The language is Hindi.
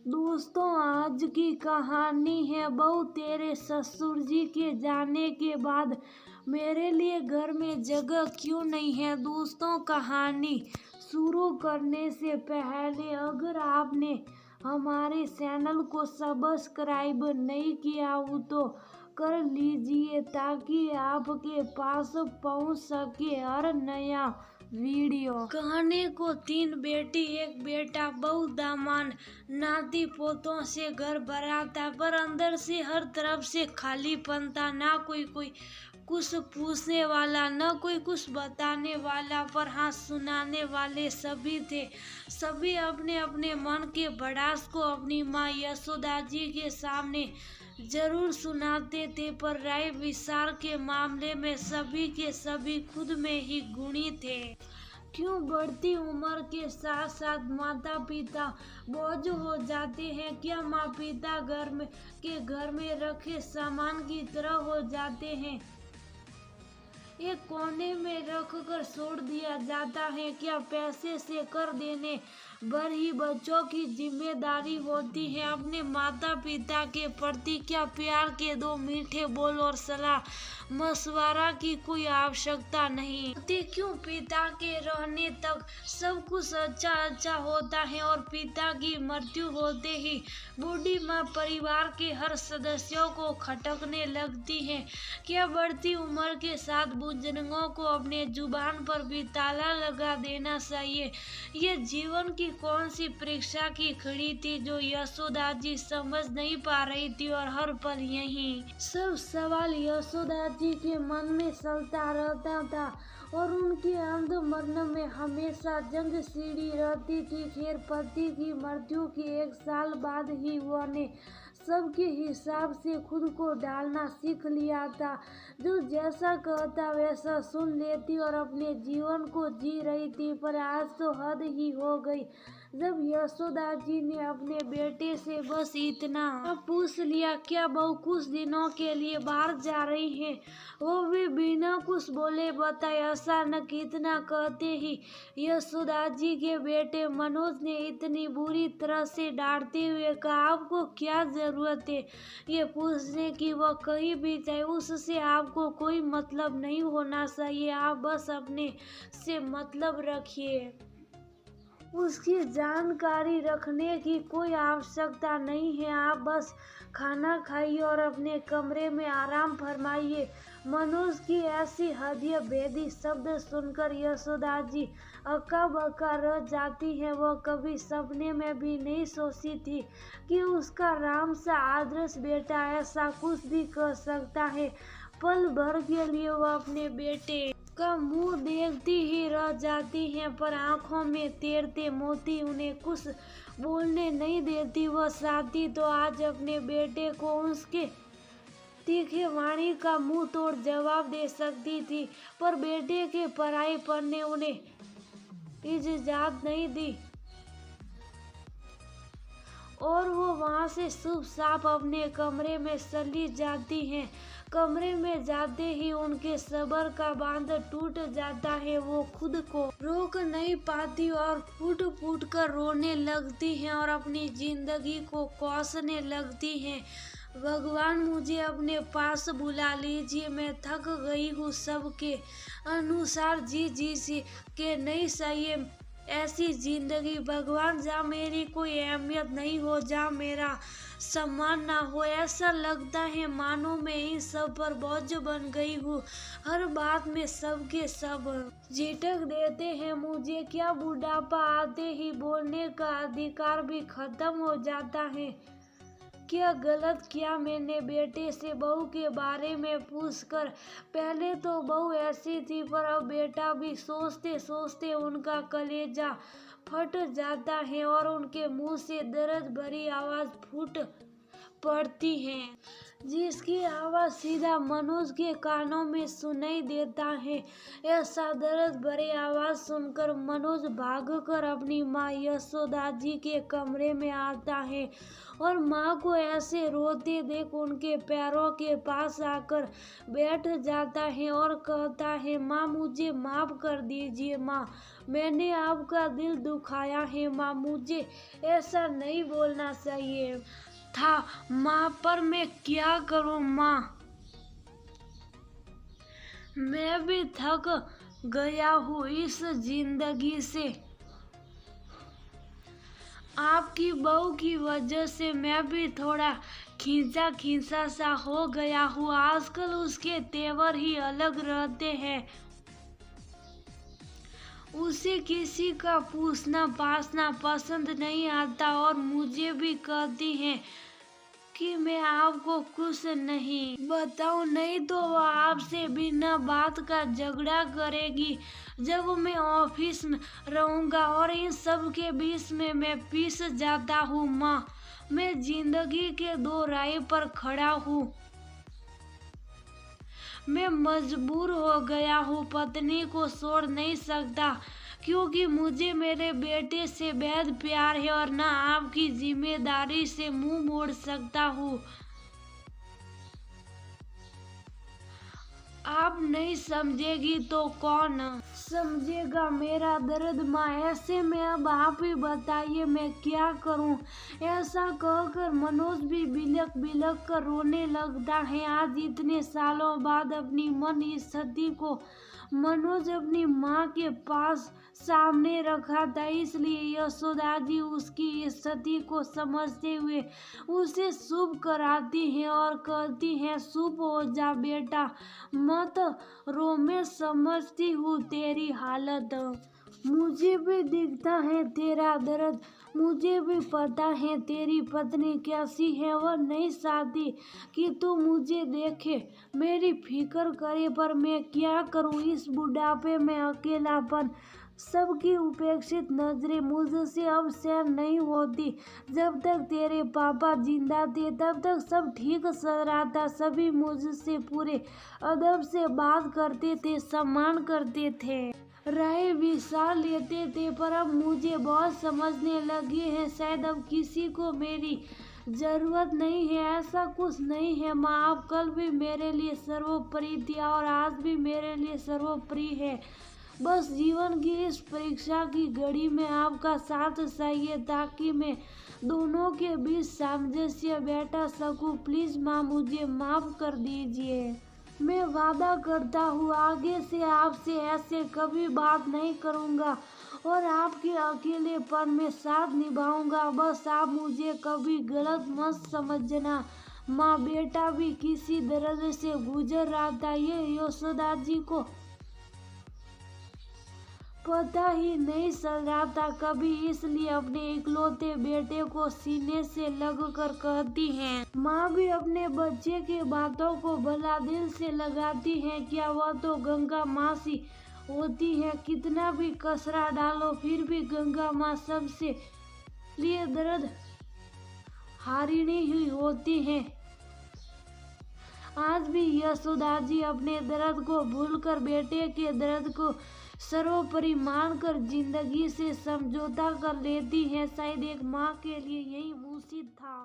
दोस्तों, आज की कहानी है बहू तेरे ससुर जी के जाने के बाद मेरे लिए घर में जगह क्यों नहीं है। दोस्तों, कहानी शुरू करने से पहले अगर आपने हमारे चैनल को सब्सक्राइब नहीं किया हो तो कर लीजिए ताकि आपके पास पहुंच सके हर नया वीडियो। कहानी को 3 बेटी 1 बेटा, बहू, दामाद, नाती पोतों से घर भरा था, पर अंदर से हर तरफ से खालीपन था। ना कोई कुछ पूछने वाला, न कोई कुछ बताने वाला, पर हाँ सुनाने वाले सभी थे। सभी अपने अपने मन के भड़ास को अपनी माँ यशोदा जी के सामने जरूर सुनाते थे, पर राय विचार के मामले में सभी के सभी खुद में ही गुणी थे। क्यों बढ़ती उम्र के साथ साथ माता पिता बोझ हो जाते हैं? क्या माँ पिता घर में रखे सामान की तरह हो जाते हैं? एक कोने में रख कर छोड़ दिया जाता है? क्या पैसे से कर देने भर ही बच्चों की जिम्मेदारी होती है? अपने माता पिता के प्रति क्या प्यार के 2 मीठे बोल और सलाह मशवरा की कोई आवश्यकता नहीं? क्यों पिता के रहने तक सब कुछ अच्छा होता है और पिता की मृत्यु होते ही बूढ़ी माँ परिवार के हर सदस्यों को खटकने लगती है? क्या बढ़ती उम्र के साथ बुजुर्गों को अपने जुबान पर भी ताला लगा देना चाहिए? ये जीवन की कौन सी परीक्षा की खड़ी थी जो यशोदा जी समझ नहीं पा रही थी, और हर पल यही सब सवाल यशोदा जी के मन में चलता रहता था और उनके अंध मग्न में हमेशा जंग सीढ़ी रहती थी। खैर, पति की मृत्यु के 1 साल बाद ही उन्होंने सबके हिसाब से खुद को डालना सीख लिया था। जो जैसा कहता वैसा सुन लेती और अपने जीवन को जी रही थी। पर आज तो हद ही हो गई जब यशोदा जी ने अपने बेटे से बस इतना पूछ लिया, क्या बहू कुछ दिनों के लिए बाहर जा रही है? वो भी बिना कुछ बोले बताए। अचानक इतना कहते ही यशोदा जी के बेटे मनोज ने इतनी बुरी तरह से डांटते हुए कहा, आपको क्या जरूरत है ये पूछने की? वो कहीं भी जाए उससे आपको कोई मतलब नहीं होना चाहिए। आप बस अपने से मतलब रखिए, उसकी जानकारी रखने की कोई आवश्यकता नहीं है। आप बस खाना खाइए और अपने कमरे में आराम फरमाइए। मनोज की ऐसी हृदय भेदी शब्द सुनकर यशोदा जी अक्का बक्का रह जाती है। वह कभी सपने में भी नहीं सोची थी कि उसका राम सा आदर्श बेटा ऐसा कुछ भी कर सकता है। पल भर के लिए वह अपने बेटे का मुंह देखती ही रह जाती हैं, पर आंखों में तैरते मोती उन्हें कुछ बोलने नहीं देती। वह चाहती तो आज अपने बेटे को उसके तीखे वाणी का मुंह तोड़ जवाब दे सकती थी, पर बेटे के पराई पर ने उन्हें इजाजत नहीं दी और वो वहां से चुप साफ अपने कमरे में चली जाती हैं। कमरे में जाते ही उनके सब्र का बांध टूट जाता है। वो खुद को रोक नहीं पाती और फूट फूट कर रोने लगती हैं और अपनी जिंदगी को कोसने लगती हैं। भगवान, मुझे अपने पास बुला लीजिए। मैं थक गई हूँ सबके अनुसार जी सी के नहीं चाहिए ऐसी जिंदगी। भगवान, जहाँ मेरी कोई अहमियत नहीं हो, जहाँ मेरा सम्मान ना हो, ऐसा लगता है मानो मैं इन सब पर बोझ बन गई हूँ। हर बात में सबके सब झिटक देते हैं मुझे। क्या बुढ़ापा आते ही बोलने का अधिकार भी खत्म हो जाता है? क्या गलत किया मैंने बेटे से बहू के बारे में पूछकर? पहले तो बहू ऐसी थी, पर अब बेटा भी। सोचते सोचते उनका कलेजा फट जाता है और उनके मुंह से दर्द भरी आवाज फूट पड़ती है, जिसकी आवाज सीधा मनोज के कानों में सुनाई देता है। ऐसा दर्द भरी आवाज सुनकर मनोज भागकर अपनी माँ यशोदा जी के कमरे में आता है और माँ को ऐसे रोते देख उनके पैरों के पास आकर बैठ जाता है और कहता है, माँ मुझे माफ कर दीजिए माँ, मैंने आपका दिल दुखाया है माँ, मुझे ऐसा नहीं बोलना चाहिए था माँ, पर मैं क्या करूँ माँ, मैं भी थक गया हूँ इस जिंदगी से। आपकी बहू की वजह से मैं भी थोड़ा खींचा खींचा सा हो गया हूँ। आजकल उसके तेवर ही अलग रहते हैं। उसे किसी का पूछना पाछना पसंद नहीं आता और मुझे भी कहती है कि मैं आपको कुछ नहीं बताऊं, नहीं तो वो आपसे बिना बात का झगड़ा करेगी। जब मैं ऑफिस में रहूंगा और इन सब के बीच में मैं पिस जाता हूँ माँ, मैं जिंदगी के दो राह पर खड़ा हूँ। मैं मजबूर हो गया हूँ, पत्नी को छोड़ नहीं सकता क्योंकि मुझे मेरे बेटे से बेहद प्यार है और ना आपकी जिम्मेदारी से मुंह मोड़ सकता हूँ। आप नहीं समझेगी तो कौन समझेगा मेरा दर्द माँ, ऐसे में अब आप ही बताइए मैं क्या करूं। ऐसा कहकर मनोज भी बिलक बिलक कर रोने लगता है। आज इतने सालों बाद अपनी मन स्थिति को मनोज अपनी माँ के पास सामने रखा था, इसलिए यशोदा जी उसकी स्थिति को समझते हुए उसे शुभ कराती हैं और कहती हैं, शुभ हो जा बेटा, मत रो, मैं समझती हूँ तेरी हालत, मुझे भी दिखता है तेरा दर्द, मुझे भी पता है तेरी पत्नी कैसी है, वह नहीं चाहती कि तू मुझे देखे, मेरी फिक्र करे, पर मैं क्या करूं, इस बुढ़ापे में अकेलापन, सबकी उपेक्षित नजरें मुझसे अब सहन नहीं होती। जब तक तेरे पापा जिंदा थे तब तक सब ठीक चल रहा था, सभी मुझसे पूरे अदब से बात करते थे, सम्मान करते थे, राय विचार लेते थे, पर अब मुझे बहुत समझने लगे हैं शायद अब किसी को मेरी जरूरत नहीं है। ऐसा कुछ नहीं है माँ, आप कल भी मेरे लिए सर्वोपरि थी और आज भी मेरे लिए सर्वोपरि है। बस जीवन की इस परीक्षा की घड़ी में आपका साथ चाहिए ताकि मैं दोनों के बीच सामंजस्य बैठा सकूं। प्लीज माँ मुझे माफ कर दीजिए। मैं वादा करता हूँ आगे से आपसे ऐसे कभी बात नहीं करूँगा और आपके अकेलेपन में साथ निभाऊंगा। बस आप मुझे कभी गलत मत समझना माँ, बेटा भी किसी दर्द से गुजर रहा था, ये यशोदा जी को पता ही नहीं चल रहा था कभी, इसलिए अपने इकलौते बेटे को सीने से लगकर कहती हैं। माँ भी अपने बच्चे के बातों को भला दिल से लगाती हैं क्या, वह तो गंगा माँ सी होती है, कितना भी कसरा डालो फिर भी गंगा माँ सबसे लिए दर्द हारिणी ही होती हैं। आज भी यशोदा जी अपने दर्द को भूलकर बेटे के दर्द को सर्वोपरि मानकर जिंदगी से समझौता कर लेती हैं। शायद एक माँ के लिए यही उचित था।